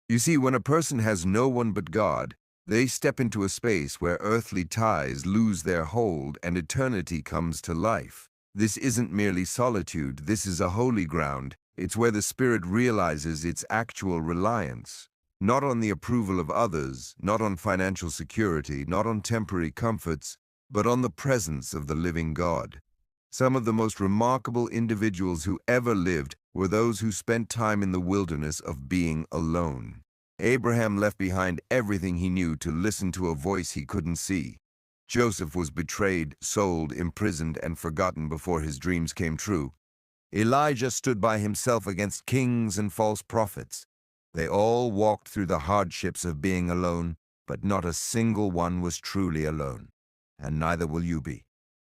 You see, when a person has no one but God, they step into a space where earthly ties lose their hold and eternity comes to life. This isn't merely solitude, this is a holy ground. It's where the spirit realizes its actual reliance, not on the approval of others, not on financial security, not on temporary comforts, but on the presence of the living God. Some of the most remarkable individuals who ever lived were those who spent time in the wilderness of being alone. Abraham left behind everything he knew to listen to a voice he couldn't see. Joseph was betrayed, sold, imprisoned, and forgotten before his dreams came true. Elijah stood by himself against kings and false prophets. They all walked through the hardships of being alone, but not a single one was truly alone. And neither will you be.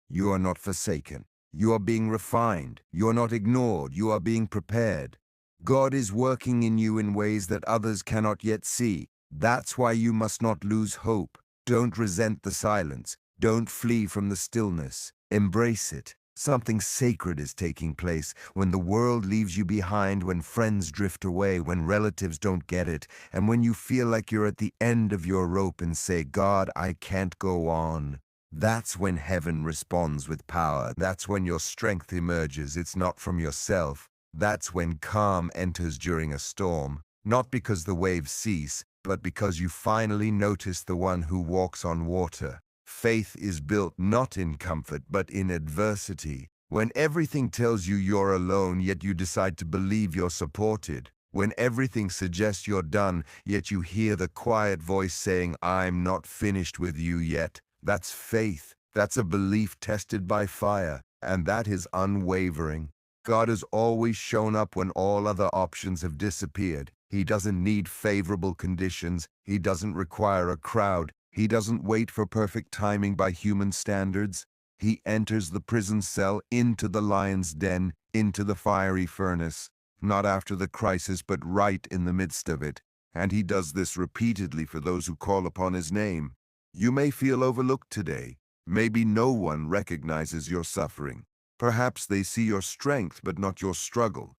You are not forsaken. You are being refined. You are not ignored. You are being prepared. God is working in you in ways that others cannot yet see. That's why you must not lose hope. Don't resent the silence. Don't flee from the stillness. Embrace it. Something sacred is taking place when the world leaves you behind, when friends drift away, when relatives don't get it, and when you feel like you're at the end of your rope and say, God, I can't go on. That's when heaven responds with power. That's when your strength emerges. It's not from yourself. That's when calm enters during a storm, not because the waves cease, but because you finally notice the one who walks on water. Faith is built not in comfort, but in adversity. When everything tells you you're alone, yet you decide to believe you're supported. When everything suggests you're done, yet you hear the quiet voice saying, I'm not finished with you yet. That's faith. That's a belief tested by fire, and that is unwavering. God has always shown up when all other options have disappeared. He doesn't need favorable conditions. He doesn't require a crowd. He doesn't wait for perfect timing by human standards. He enters the prison cell, into the lion's den, into the fiery furnace, not after the crisis, but right in the midst of it. And he does this repeatedly for those who call upon his name. You may feel overlooked today. Maybe no one recognizes your suffering. Perhaps they see your strength, but not your struggle.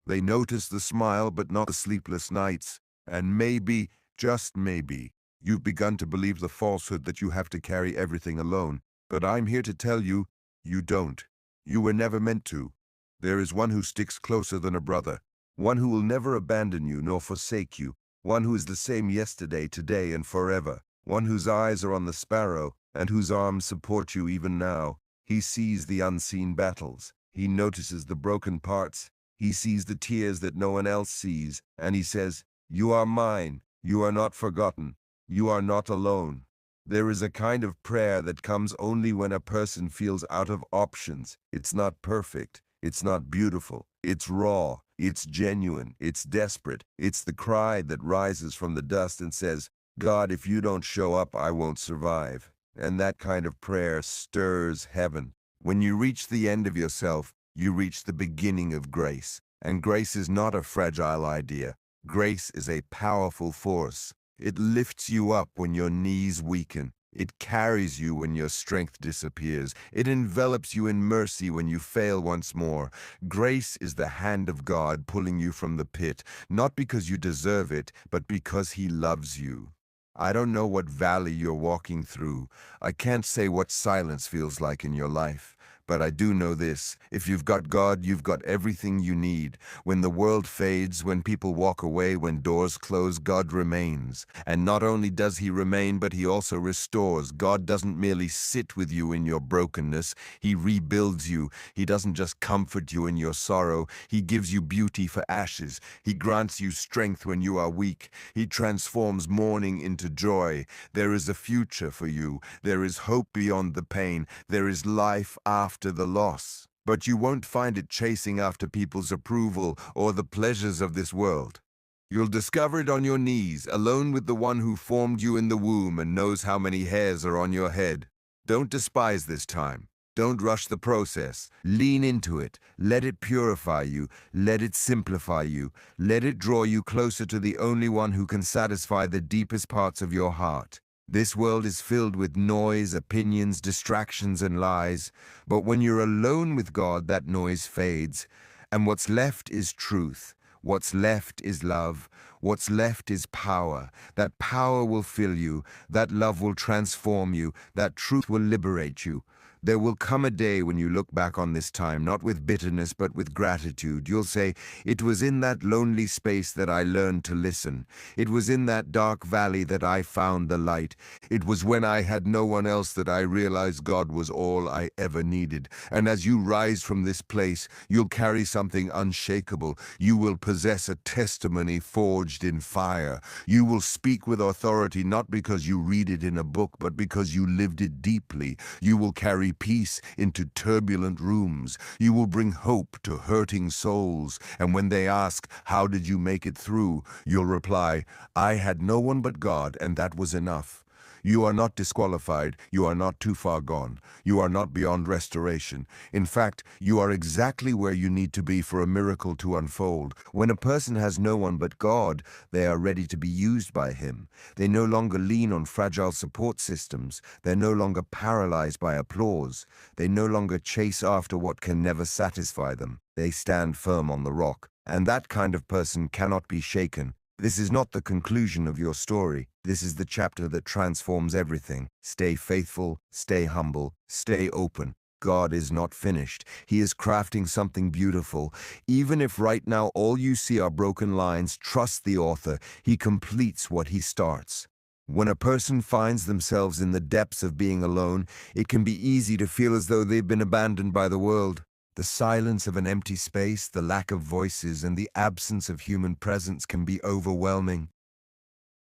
They notice the smile, but not the sleepless nights. And maybe, just maybe, you've begun to believe the falsehood that you have to carry everything alone. But I'm here to tell you, you don't. You were never meant to. There is one who sticks closer than a brother, one who will never abandon you nor forsake you, one who is the same yesterday, today, and forever, one whose eyes are on the sparrow and whose arms support you even now. He sees the unseen battles. He notices the broken parts. He sees the tears that no one else sees, and he says, you are mine. You are not forgotten. You are not alone. There is a kind of prayer that comes only when a person feels out of options. It's not perfect. It's not beautiful. It's raw. It's genuine. It's desperate. It's the cry that rises from the dust and says, God, if you don't show up, I won't survive. And that kind of prayer stirs heaven. When you reach the end of yourself, you reach the beginning of grace. And grace is not a fragile idea. Grace is a powerful force. It lifts you up when your knees weaken. It carries you when your strength disappears. It envelops you in mercy when you fail once more. Grace is the hand of God pulling you from the pit, not because you deserve it, but because He loves you. I don't know what valley you're walking through. I can't say what silence feels like in your life. But I do know this, if you've got God, you've got everything you need. When the world fades, when people walk away, when doors close, God remains. And not only does He remain, but He also restores. God doesn't merely sit with you in your brokenness. He rebuilds you. He doesn't just comfort you in your sorrow. He gives you beauty for ashes. He grants you strength when you are weak. He transforms mourning into joy. There is a future for you. There is hope beyond the pain. There is life after the loss, but you won't find it chasing after people's approval or the pleasures of this world. You'll discover it on your knees, alone with the one who formed you in the womb and knows how many hairs are on your head. Don't despise this time. Don't rush the process. Lean into it. Let it purify you. Let it simplify you. Let it draw you closer to the only one who can satisfy the deepest parts of your heart. This world is filled with noise, opinions, distractions, and lies. But when you're alone with God, that noise fades. And what's left is truth. What's left is love. What's left is power. That power will fill you. That love will transform you. That truth will liberate you. There will come a day when you look back on this time, not with bitterness, but with gratitude. You'll say, it was in that lonely space that I learned to listen. It was in that dark valley that I found the light. It was when I had no one else that I realized God was all I ever needed. And as you rise from this place, you'll carry something unshakable. You will possess a testimony forged in fire. You will speak with authority, not because you read it in a book, but because you lived it deeply. You will carry peace into turbulent rooms. You will bring hope to hurting souls. And when they ask, how did you make it through? You'll reply, I had no one but God, and that was enough. You are not disqualified. You are not too far gone. You are not beyond restoration. In fact, you are exactly where you need to be for a miracle to unfold. When a person has no one but God, they are ready to be used by Him. They no longer lean on fragile support systems. They're no longer paralyzed by applause. They no longer chase after what can never satisfy them. They stand firm on the rock. And that kind of person cannot be shaken. This is not the conclusion of your story. This is the chapter that transforms everything. Stay faithful, stay humble, stay open. God is not finished. He is crafting something beautiful. Even if right now all you see are broken lines, trust the author. He completes what he starts. When a person finds themselves in the depths of being alone, it can be easy to feel as though they've been abandoned by the world. The silence of an empty space, the lack of voices, and the absence of human presence can be overwhelming.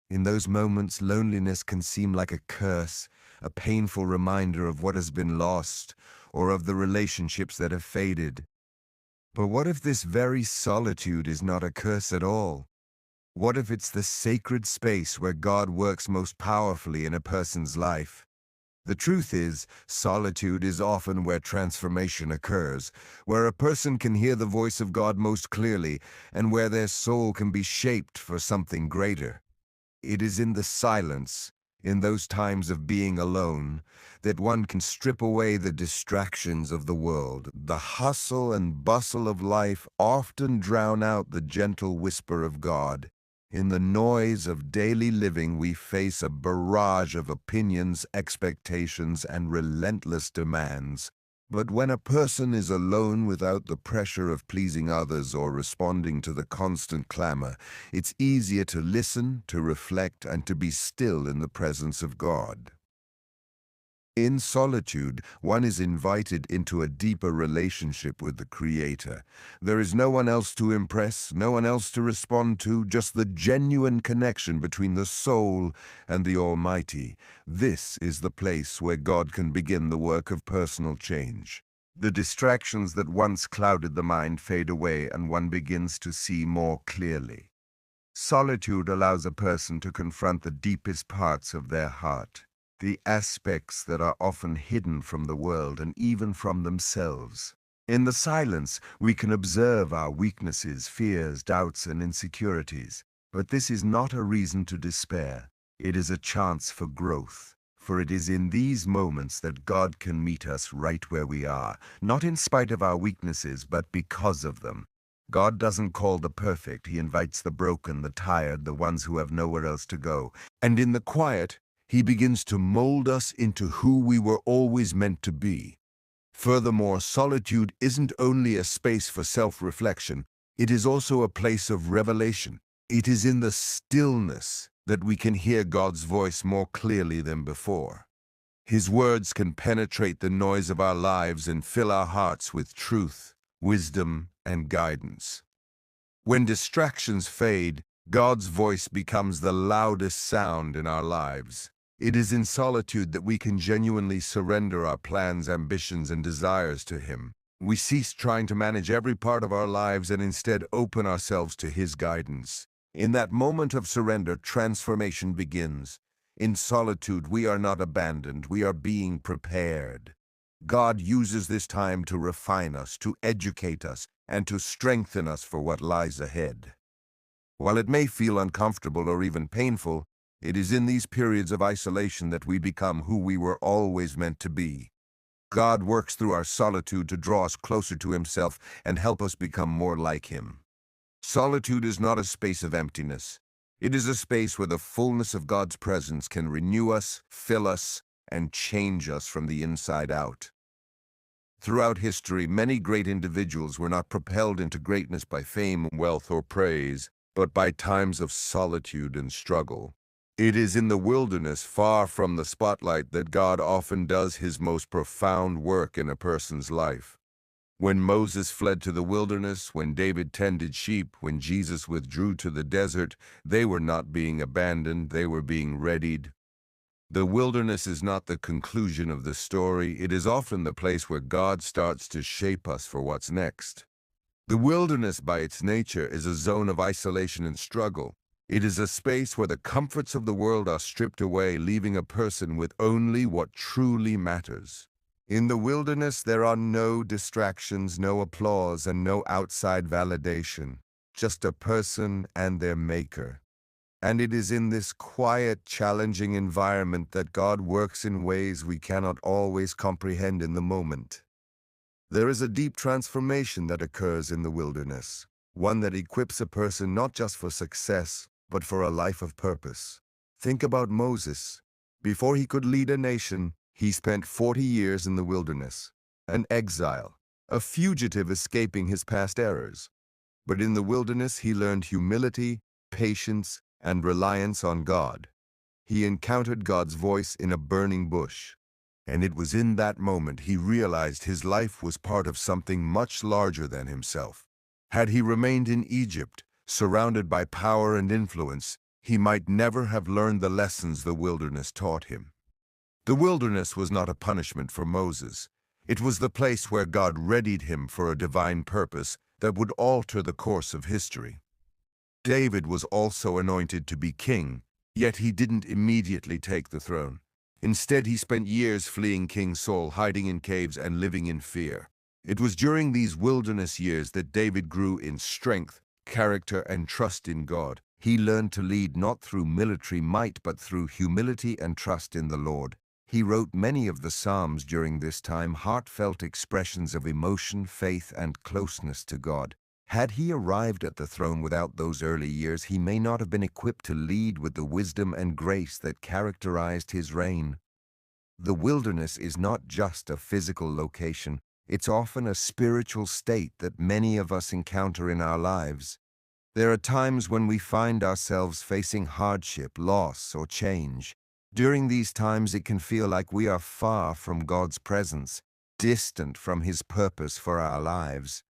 In those moments, loneliness can seem like a curse, a painful reminder of what has been lost, or of the relationships that have faded. But what if this very solitude is not a curse at all? What if it's the sacred space where God works most powerfully in a person's life? The truth is, solitude is often where transformation occurs, where a person can hear the voice of God most clearly, and where their soul can be shaped for something greater. It is in the silence, in those times of being alone, that one can strip away the distractions of the world. The hustle and bustle of life often drown out the gentle whisper of God. In the noise of daily living, we face a barrage of opinions, expectations, and relentless demands. But when a person is alone without the pressure of pleasing others or responding to the constant clamor, it's easier to listen, to reflect, and to be still in the presence of God. In solitude, one is invited into a deeper relationship with the Creator. There is no one else to impress, no one else to respond to, just the genuine connection between the soul and the Almighty. This is the place where God can begin the work of personal change. The distractions that once clouded the mind fade away, and one begins to see more clearly. Solitude allows a person to confront the deepest parts of their heart, the aspects that are often hidden from the world and even from themselves. In the silence, we can observe our weaknesses, fears, doubts, and insecurities. But this is not a reason to despair. It is a chance for growth. For it is in these moments that God can meet us right where we are, not in spite of our weaknesses, but because of them. God doesn't call the perfect. He invites the broken, the tired, the ones who have nowhere else to go. And in the quiet, He begins to mold us into who we were always meant to be. Furthermore, solitude isn't only a space for self-reflection, it is also a place of revelation. It is in the stillness that we can hear God's voice more clearly than before. His words can penetrate the noise of our lives and fill our hearts with truth, wisdom, and guidance. When distractions fade, God's voice becomes the loudest sound in our lives. It is in solitude that we can genuinely surrender our plans, ambitions, and desires to Him. We cease trying to manage every part of our lives and instead open ourselves to His guidance. In that moment of surrender, transformation begins. In solitude, we are not abandoned, we are being prepared. God uses this time to refine us, to educate us, and to strengthen us for what lies ahead. While it may feel uncomfortable or even painful, it is in these periods of isolation that we become who we were always meant to be. God works through our solitude to draw us closer to Himself and help us become more like Him. Solitude is not a space of emptiness. It is a space where the fullness of God's presence can renew us, fill us, and change us from the inside out. Throughout history, many great individuals were not propelled into greatness by fame, wealth, or praise, but by times of solitude and struggle. It is in the wilderness, far from the spotlight, that God often does his most profound work in a person's life. When Moses fled to the wilderness, when David tended sheep, when Jesus withdrew to the desert, they were not being abandoned, they were being readied. The wilderness is not the conclusion of the story, it is often the place where God starts to shape us for what's next. The wilderness, by its nature, is a zone of isolation and struggle. It is a space where the comforts of the world are stripped away, leaving a person with only what truly matters. In the wilderness, there are no distractions, no applause, and no outside validation, just a person and their maker. And it is in this quiet, challenging environment that God works in ways we cannot always comprehend in the moment. There is a deep transformation that occurs in the wilderness, one that equips a person not just for success, but for a life of purpose. Think about Moses. Before he could lead a nation, he spent 40 years in the wilderness, an exile, a fugitive escaping his past errors. But in the wilderness, he learned humility, patience, and reliance on God. He encountered God's voice in a burning bush, and it was in that moment he realized his life was part of something much larger than himself. Had he remained in Egypt, surrounded by power and influence, he might never have learned the lessons the wilderness taught him. The wilderness was not a punishment for Moses. It was the place where God readied him for a divine purpose that would alter the course of history. David was also anointed to be king, yet he didn't immediately take the throne. Instead, he spent years fleeing King Saul, hiding in caves and living in fear. It was during these wilderness years that David grew in strength, character, and trust in God. He learned to lead not through military might, but through humility and trust in the Lord. He wrote many of the Psalms during this time, heartfelt expressions of emotion, faith, and closeness to God. Had he arrived at the throne without those early years, he may not have been equipped to lead with the wisdom and grace that characterized his reign. The wilderness is not just a physical location, it's often a spiritual state that many of us encounter in our lives. There are times when we find ourselves facing hardship, loss, or change. During these times, it can feel like we are far from God's presence, distant from his purpose for our lives.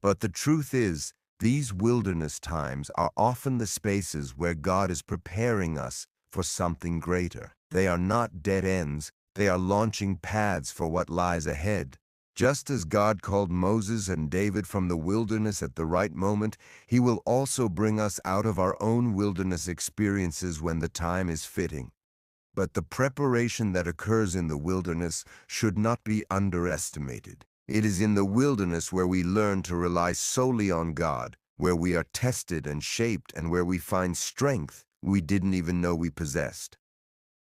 But the truth is, these wilderness times are often the spaces where God is preparing us for something greater. They are not dead ends, they are launching paths for what lies ahead. Just as God called Moses and David from the wilderness at the right moment, he will also bring us out of our own wilderness experiences when the time is fitting. But the preparation that occurs in the wilderness should not be underestimated. It is in the wilderness where we learn to rely solely on God, where we are tested and shaped, and where we find strength we didn't even know we possessed.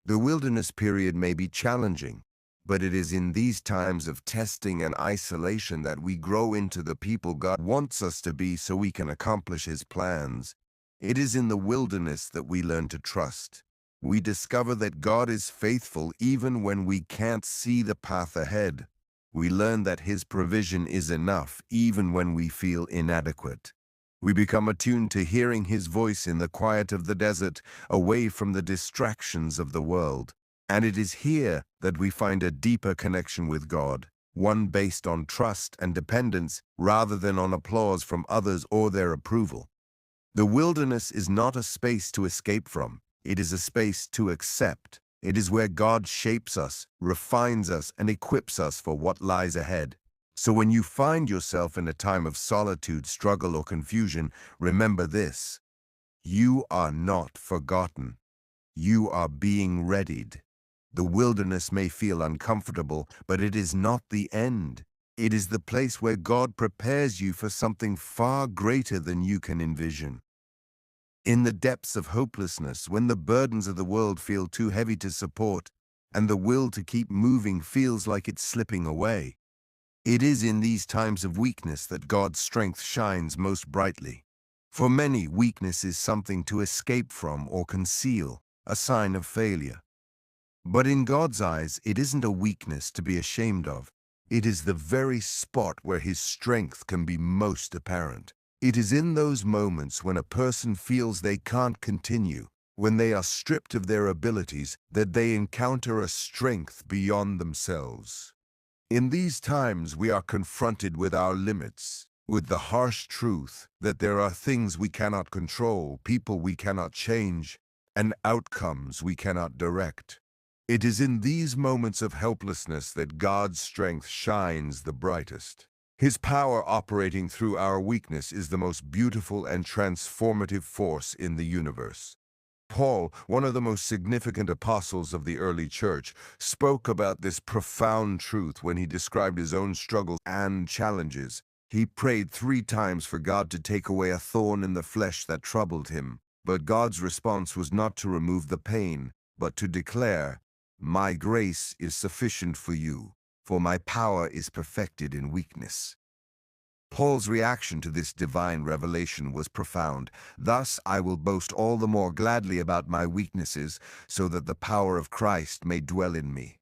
The wilderness period may be challenging, but it is in these times of testing and isolation that we grow into the people God wants us to be so we can accomplish his plans. It is in the wilderness that we learn to trust. We discover that God is faithful even when we can't see the path ahead. We learn that his provision is enough even when we feel inadequate. We become attuned to hearing his voice in the quiet of the desert, away from the distractions of the world. And it is here that we find a deeper connection with God, one based on trust and dependence rather than on applause from others or their approval. The wilderness is not a space to escape from. It is a space to accept. It is where God shapes us, refines us, and equips us for what lies ahead. So when you find yourself in a time of solitude, struggle, or confusion, remember this: you are not forgotten. You are being readied. The wilderness may feel uncomfortable, but it is not the end. It is the place where God prepares you for something far greater than you can envision. In the depths of hopelessness, when the burdens of the world feel too heavy to support, and the will to keep moving feels like it's slipping away, it is in these times of weakness that God's strength shines most brightly. For many, weakness is something to escape from or conceal, a sign of failure. But in God's eyes, it isn't a weakness to be ashamed of. It is the very spot where His strength can be most apparent. It is in those moments when a person feels they can't continue, when they are stripped of their abilities, that they encounter a strength beyond themselves. In these times, we are confronted with our limits, with the harsh truth that there are things we cannot control, people we cannot change, and outcomes we cannot direct. It is in these moments of helplessness that God's strength shines the brightest. His power operating through our weakness is the most beautiful and transformative force in the universe. Paul, one of the most significant apostles of the early church, spoke about this profound truth when he described his own struggles and challenges. He prayed 3 times for God to take away a thorn in the flesh that troubled him. But God's response was not to remove the pain, but to declare, "My grace is sufficient for you, for my power is perfected in weakness." Paul's reaction to this divine revelation was profound. "Thus I will boast all the more gladly about my weaknesses, so that the power of Christ may dwell in me."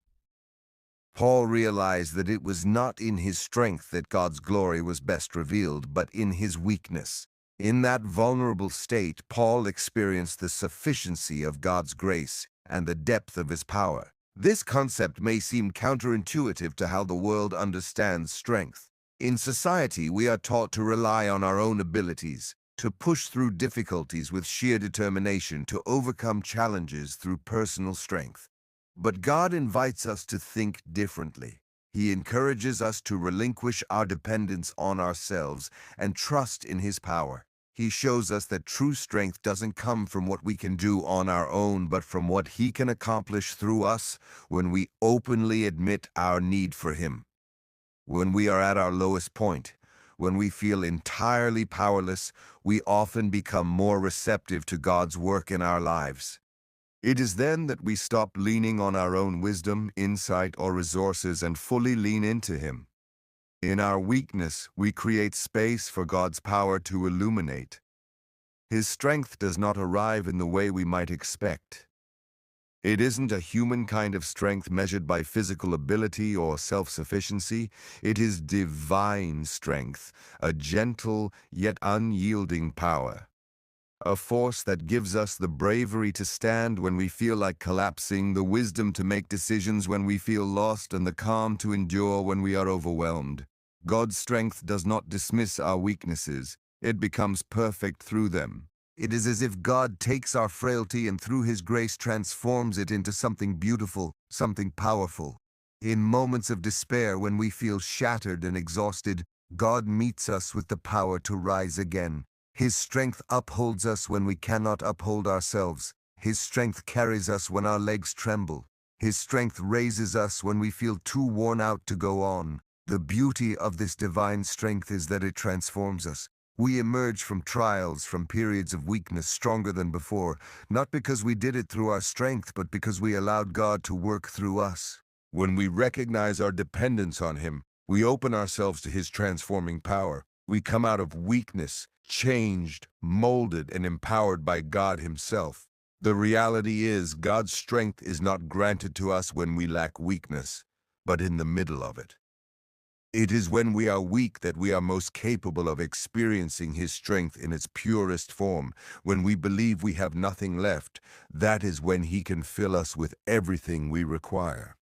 Paul realized that it was not in his strength that God's glory was best revealed, but in his weakness. In that vulnerable state, Paul experienced the sufficiency of God's grace and the depth of His power. This concept may seem counterintuitive to how the world understands strength. In society, we are taught to rely on our own abilities, to push through difficulties with sheer determination, to overcome challenges through personal strength. But God invites us to think differently. He encourages us to relinquish our dependence on ourselves and trust in His power. He shows us that true strength doesn't come from what we can do on our own, but from what He can accomplish through us when we openly admit our need for Him. When we are at our lowest point, when we feel entirely powerless, we often become more receptive to God's work in our lives. It is then that we stop leaning on our own wisdom, insight, or resources and fully lean into Him. In our weakness, we create space for God's power to illuminate. His strength does not arrive in the way we might expect. It isn't a human kind of strength measured by physical ability or self-sufficiency. It is divine strength, a gentle yet unyielding power. A force that gives us the bravery to stand when we feel like collapsing, the wisdom to make decisions when we feel lost, and the calm to endure when we are overwhelmed. God's strength does not dismiss our weaknesses. It becomes perfect through them. It is as if God takes our frailty and through His grace transforms it into something beautiful, something powerful. In moments of despair, when we feel shattered and exhausted, God meets us with the power to rise again. His strength upholds us when we cannot uphold ourselves. His strength carries us when our legs tremble. His strength raises us when we feel too worn out to go on. The beauty of this divine strength is that it transforms us. We emerge from trials, from periods of weakness, stronger than before, not because we did it through our strength, but because we allowed God to work through us. When we recognize our dependence on Him, we open ourselves to His transforming power. We come out of weakness, changed, molded, and empowered by God Himself. The reality is, God's strength is not granted to us when we lack weakness, but in the middle of it. It is when we are weak that we are most capable of experiencing His strength in its purest form. When we believe we have nothing left, that is when He can fill us with everything we require.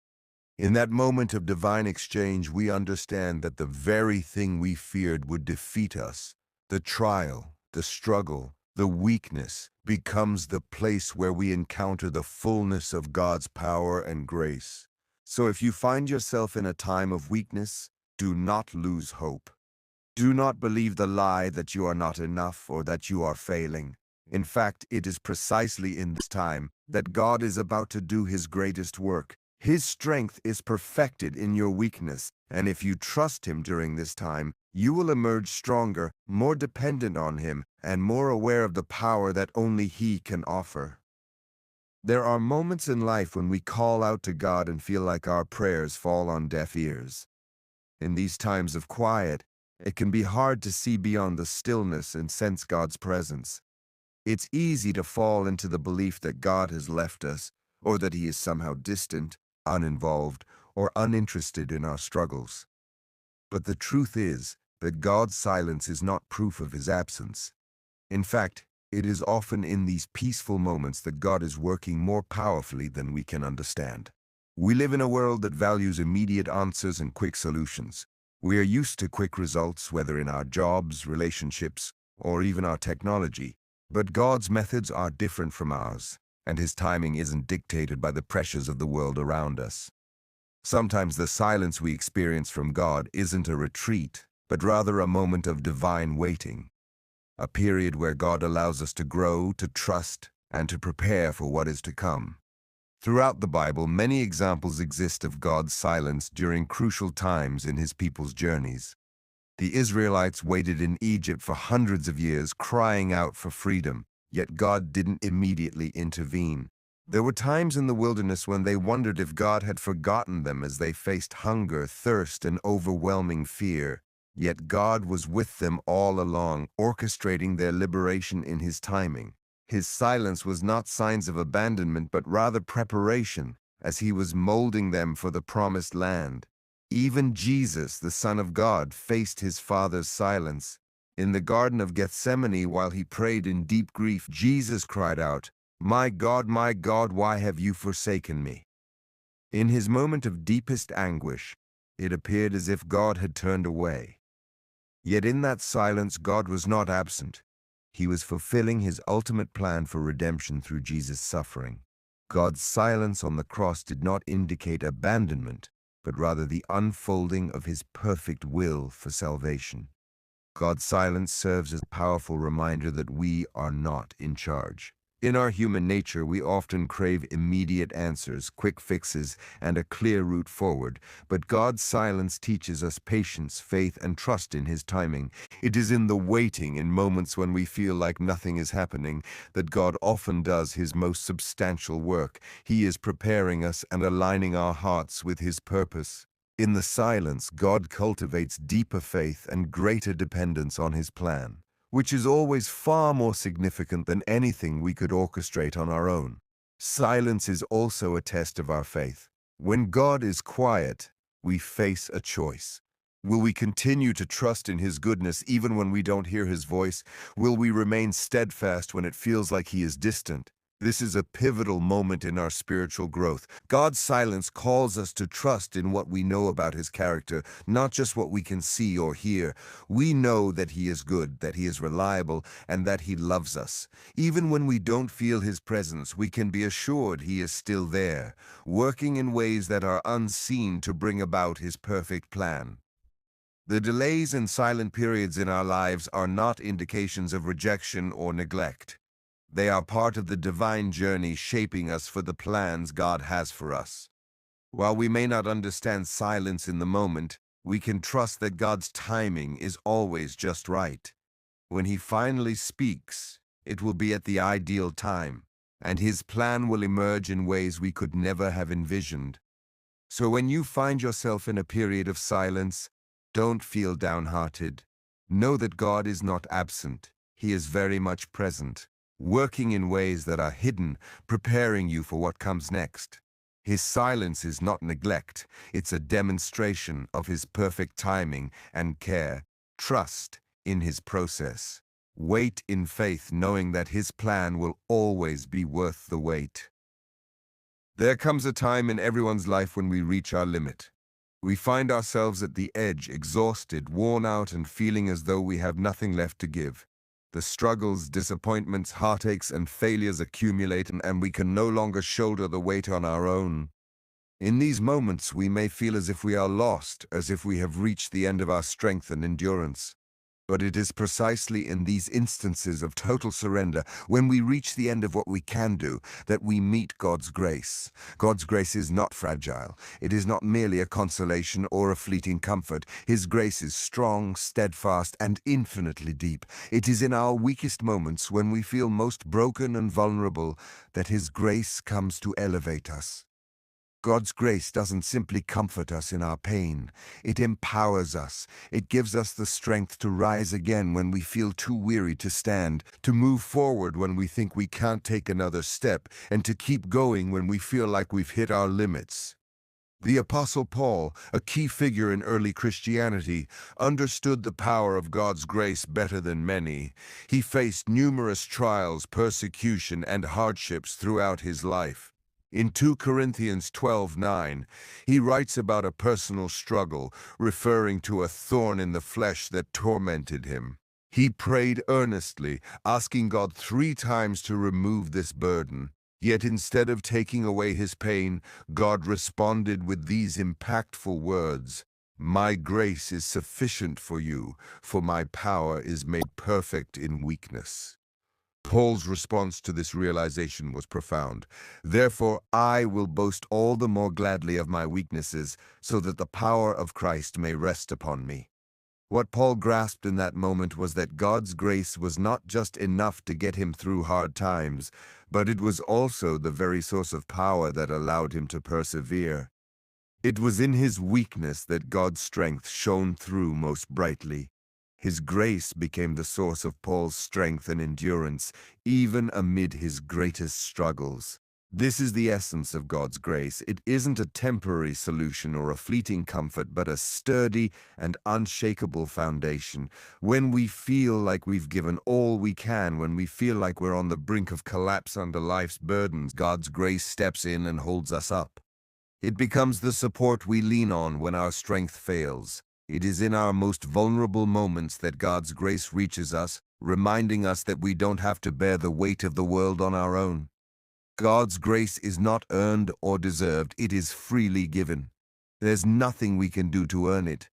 In that moment of divine exchange, we understand that the very thing we feared would defeat us, the trial, the struggle, the weakness, becomes the place where we encounter the fullness of God's power and grace. So if you find yourself in a time of weakness, do not lose hope. Do not believe the lie that you are not enough or that you are failing. In fact, it is precisely in this time that God is about to do His greatest work. His strength is perfected in your weakness, and if you trust Him during this time, you will emerge stronger, more dependent on Him, and more aware of the power that only He can offer. There are moments in life when we call out to God and feel like our prayers fall on deaf ears. In these times of quiet, It can be hard to see beyond the stillness and sense God's presence. It's easy to fall into the belief that God has left us, or that he is somehow distant, uninvolved, or uninterested in our struggles. But the truth is that God's silence is not proof of his absence. In fact, it is often in these peaceful moments that God is working more powerfully than we can understand. We live in a world that values immediate answers and quick solutions. We are used to quick results, whether in our jobs, relationships, or even our technology. But God's methods are different from ours, and his timing isn't dictated by the pressures of the world around us. Sometimes the silence we experience from God isn't a retreat, but rather a moment of divine waiting, a period where God allows us to grow, to trust, and to prepare for what is to come. Throughout the Bible, many examples exist of God's silence during crucial times in his people's journeys. The Israelites waited in Egypt for hundreds of years, crying out for freedom, yet God didn't immediately intervene. There were times in the wilderness when they wondered if God had forgotten them as they faced hunger, thirst, and overwhelming fear. Yet God was with them all along, orchestrating their liberation in his timing. His silence was not signs of abandonment, but rather preparation, as he was molding them for the promised land. Even Jesus, the Son of God, faced his Father's silence. In the Garden of Gethsemane, while he prayed in deep grief, Jesus cried out, my God, why have you forsaken me?" In his moment of deepest anguish, it appeared as if God had turned away. Yet in that silence, God was not absent. He was fulfilling his ultimate plan for redemption through Jesus' suffering. God's silence on the cross did not indicate abandonment, but rather the unfolding of his perfect will for salvation. God's silence serves as a powerful reminder that we are not in charge. In our human nature, we often crave immediate answers, quick fixes, and a clear route forward. But God's silence teaches us patience, faith, and trust in his timing. It is in the waiting, in moments when we feel like nothing is happening, that God often does his most substantial work. He is preparing us and aligning our hearts with his purpose. In the silence, God cultivates deeper faith and greater dependence on his plan, which is always far more significant than anything we could orchestrate on our own. Silence is also a test of our faith. When God is quiet, we face a choice. Will we continue to trust in his goodness even when we don't hear his voice? Will we remain steadfast when it feels like he is distant? This is a pivotal moment in our spiritual growth. God's silence calls us to trust in what we know about his character, not just what we can see or hear. We know that he is good, that he is reliable, and that he loves us. Even when we don't feel his presence, we can be assured he is still there, working in ways that are unseen to bring about his perfect plan. The delays and silent periods in our lives are not indications of rejection or neglect. They are part of the divine journey shaping us for the plans God has for us. While we may not understand silence in the moment, we can trust that God's timing is always just right. When he finally speaks, it will be at the ideal time, and his plan will emerge in ways we could never have envisioned. So when you find yourself in a period of silence, don't feel downhearted. Know that God is not absent. He is very much present, working in ways that are hidden, preparing you for what comes next. His silence is not neglect, it's a demonstration of his perfect timing and care. Trust in his process. Wait in faith, knowing that his plan will always be worth the wait. There comes a time in everyone's life when we reach our limit. We find ourselves at the edge, exhausted, worn out, and feeling as though we have nothing left to give. The struggles, disappointments, heartaches, and failures accumulate, and we can no longer shoulder the weight on our own. In these moments, we may feel as if we are lost, as if we have reached the end of our strength and endurance. But it is precisely in these instances of total surrender, when we reach the end of what we can do, that we meet God's grace. God's grace is not fragile. It is not merely a consolation or a fleeting comfort. His grace is strong, steadfast, and infinitely deep. It is in our weakest moments, when we feel most broken and vulnerable, that his grace comes to elevate us. God's grace doesn't simply comfort us in our pain. It empowers us. It gives us the strength to rise again when we feel too weary to stand, to move forward when we think we can't take another step, and to keep going when we feel like we've hit our limits. The Apostle Paul, a key figure in early Christianity, understood the power of God's grace better than many. He faced numerous trials, persecution, and hardships throughout his life. In 2 Corinthians 12:9, he writes about a personal struggle, referring to a thorn in the flesh that tormented him. He prayed earnestly, asking God 3 times to remove this burden. Yet instead of taking away his pain, God responded with these impactful words, "My grace is sufficient for you, for my power is made perfect in weakness." Paul's response to this realization was profound. "Therefore I will boast all the more gladly of my weaknesses, so that the power of Christ may rest upon me." What Paul grasped in that moment was that God's grace was not just enough to get him through hard times, but it was also the very source of power that allowed him to persevere. It was in his weakness that God's strength shone through most brightly. His grace became the source of Paul's strength and endurance, even amid his greatest struggles. This is the essence of God's grace. It isn't a temporary solution or a fleeting comfort, but a sturdy and unshakable foundation. When we feel like we've given all we can, when we feel like we're on the brink of collapse under life's burdens, God's grace steps in and holds us up. It becomes the support we lean on when our strength fails. It is in our most vulnerable moments that God's grace reaches us, reminding us that we don't have to bear the weight of the world on our own. God's grace is not earned or deserved, it is freely given. There's nothing we can do to earn it.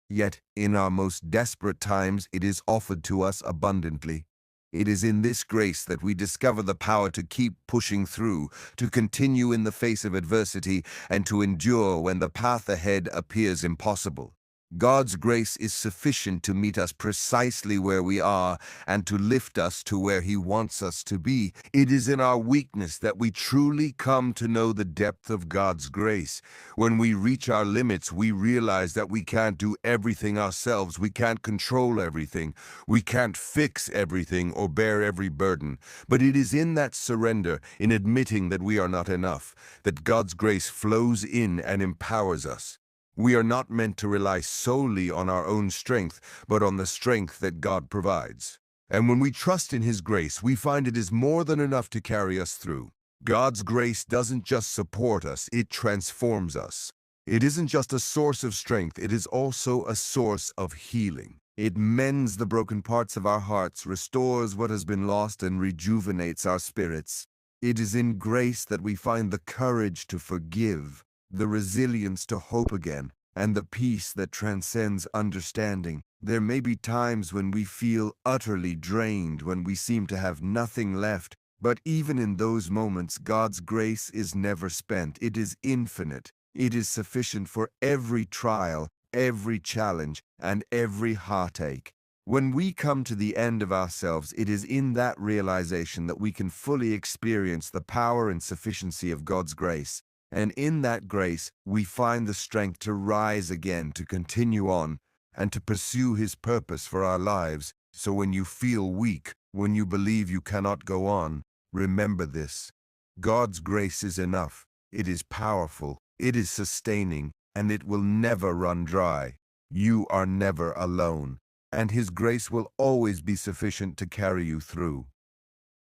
Yet, in our most desperate times, it is offered to us abundantly. It is in this grace that we discover the power to keep pushing through, to continue in the face of adversity, and to endure when the path ahead appears impossible. God's grace is sufficient to meet us precisely where we are and to lift us to where He wants us to be. It is in our weakness that we truly come to know the depth of God's grace. When we reach our limits, we realize that we can't do everything ourselves. We can't control everything. We can't fix everything or bear every burden. But it is in that surrender, in admitting that we are not enough, that God's grace flows in and empowers us. We are not meant to rely solely on our own strength, but on the strength that God provides. And when we trust in His grace, we find it is more than enough to carry us through. God's grace doesn't just support us, it transforms us. It isn't just a source of strength, it is also a source of healing. It mends the broken parts of our hearts, restores what has been lost, and rejuvenates our spirits. It is in grace that we find the courage to forgive, the resilience to hope again, and the peace that transcends understanding. There may be times when we feel utterly drained, when we seem to have nothing left, but even in those moments, God's grace is never spent. It is infinite. It is sufficient for every trial, every challenge, and every heartache. When we come to the end of ourselves, it is in that realization that we can fully experience the power and sufficiency of God's grace. And in that grace, we find the strength to rise again, to continue on, and to pursue His purpose for our lives. So when you feel weak, when you believe you cannot go on, remember this. God's grace is enough. It is powerful. It is sustaining, and it will never run dry. You are never alone, and His grace will always be sufficient to carry you through.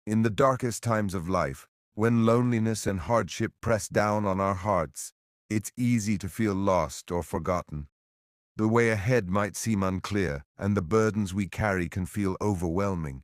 In the darkest times of life, when loneliness and hardship press down on our hearts, it's easy to feel lost or forgotten. The way ahead might seem unclear, and the burdens we carry can feel overwhelming.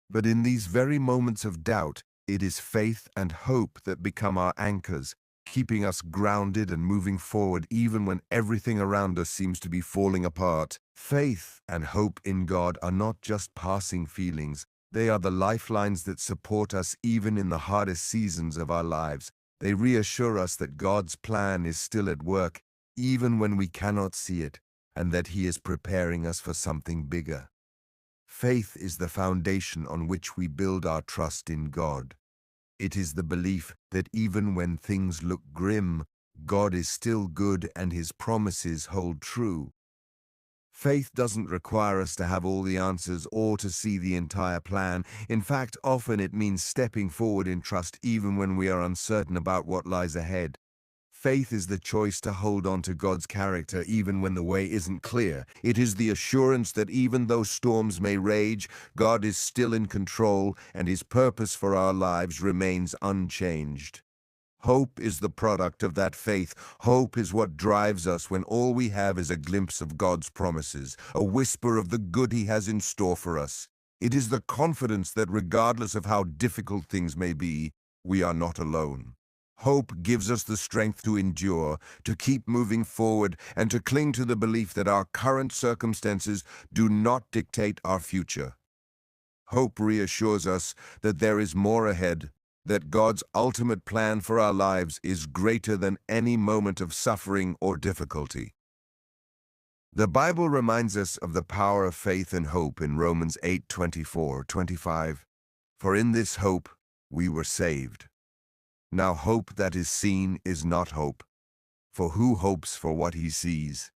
But in these very moments of doubt, it is faith and hope that become our anchors, keeping us grounded and moving forward even when everything around us seems to be falling apart. Faith and hope in God are not just passing feelings. They are the lifelines that support us even in the hardest seasons of our lives. They reassure us that God's plan is still at work, even when we cannot see it, and that He is preparing us for something bigger. Faith is the foundation on which we build our trust in God. It is the belief that even when things look grim, God is still good and his promises hold true. Faith doesn't require us to have all the answers or to see the entire plan. In fact, often it means stepping forward in trust even when we are uncertain about what lies ahead. Faith is the choice to hold on to God's character even when the way isn't clear. It is the assurance that even though storms may rage, God is still in control and his purpose for our lives remains unchanged. Hope is the product of that faith. Hope is what drives us when all we have is a glimpse of God's promises, a whisper of the good he has in store for us. It is the confidence that regardless of how difficult things may be, we are not alone. Hope gives us the strength to endure, to keep moving forward, and to cling to the belief that our current circumstances do not dictate our future. Hope reassures us that there is more ahead, that God's ultimate plan for our lives is greater than any moment of suffering or difficulty. The Bible reminds us of the power of faith and hope in Romans 8:24-25. For in this hope we were saved. Now hope that is seen is not hope, for who hopes for what he sees?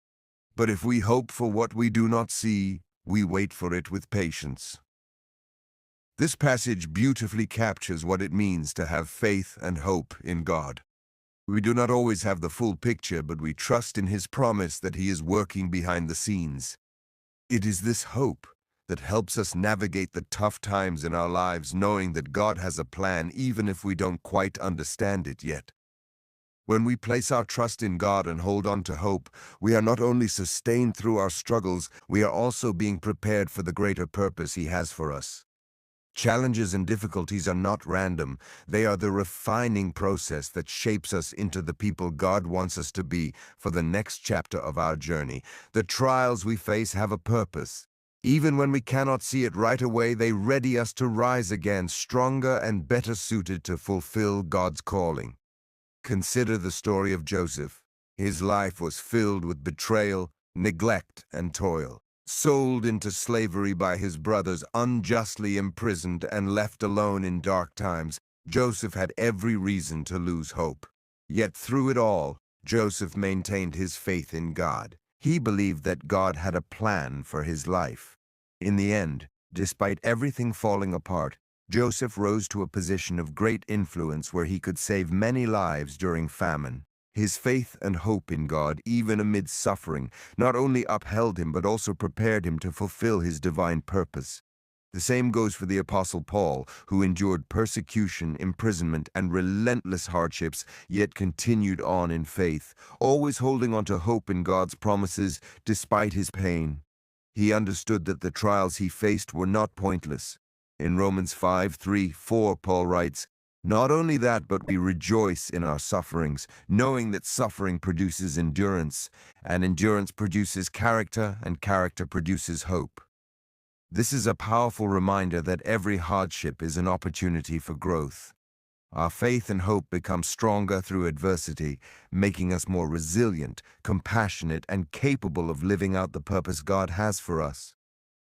But if we hope for what we do not see, we wait for it with patience. This passage beautifully captures what it means to have faith and hope in God. We do not always have the full picture, but we trust in his promise that he is working behind the scenes. It is this hope that helps us navigate the tough times in our lives, knowing that God has a plan even if we don't quite understand it yet. When we place our trust in God and hold on to hope, we are not only sustained through our struggles, we are also being prepared for the greater purpose he has for us. Challenges and difficulties are not random. They are the refining process that shapes us into the people God wants us to be for the next chapter of our journey. The trials we face have a purpose. Even when we cannot see it right away, they ready us to rise again, stronger and better suited to fulfill God's calling. Consider the story of Joseph. His life was filled with betrayal, neglect, and toil. Sold into slavery by his brothers, unjustly imprisoned and left alone in dark times, Joseph had every reason to lose hope. Yet through it all, Joseph maintained his faith in God. He believed that God had a plan for his life. In the end, despite everything falling apart, Joseph rose to a position of great influence where he could save many lives during famine. His faith and hope in God, even amid suffering, not only upheld him but also prepared him to fulfill his divine purpose. The same goes for the Apostle Paul, who endured persecution, imprisonment, and relentless hardships, yet continued on in faith, always holding on to hope in God's promises despite his pain. He understood that the trials he faced were not pointless. In Romans 5:3-4, Paul writes, "Not only that, but we rejoice in our sufferings, knowing that suffering produces endurance, and endurance produces character, and character produces hope." This is a powerful reminder that every hardship is an opportunity for growth. Our faith and hope become stronger through adversity, making us more resilient, compassionate, and capable of living out the purpose God has for us.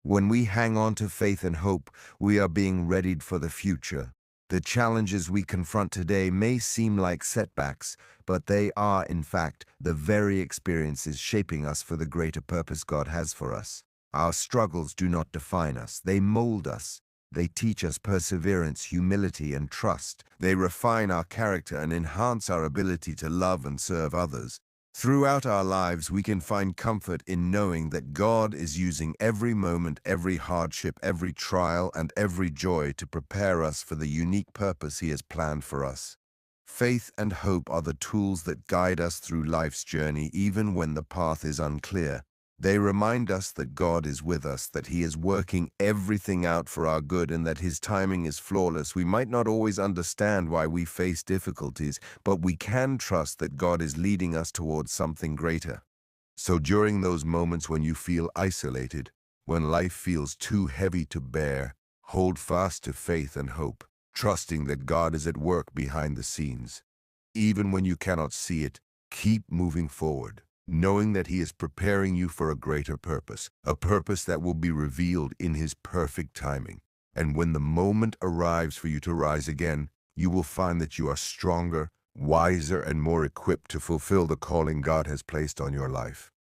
When we hang on to faith and hope, we are being readied for the future. The challenges we confront today may seem like setbacks, but they are, in fact, the very experiences shaping us for the greater purpose God has for us. Our struggles do not define us. They mold us. They teach us perseverance, humility, and trust. They refine our character and enhance our ability to love and serve others. Throughout our lives, we can find comfort in knowing that God is using every moment, every hardship, every trial, and every joy to prepare us for the unique purpose He has planned for us. Faith and hope are the tools that guide us through life's journey, even when the path is unclear. They remind us that God is with us, that He is working everything out for our good, and that His timing is flawless. We might not always understand why we face difficulties, but we can trust that God is leading us towards something greater. So during those moments when you feel isolated, when life feels too heavy to bear, hold fast to faith and hope, trusting that God is at work behind the scenes. Even when you cannot see it, keep moving forward, knowing that He is preparing you for a greater purpose, a purpose that will be revealed in His perfect timing. And when the moment arrives for you to rise again, you will find that you are stronger, wiser and more equipped to fulfill the calling God has placed on your life.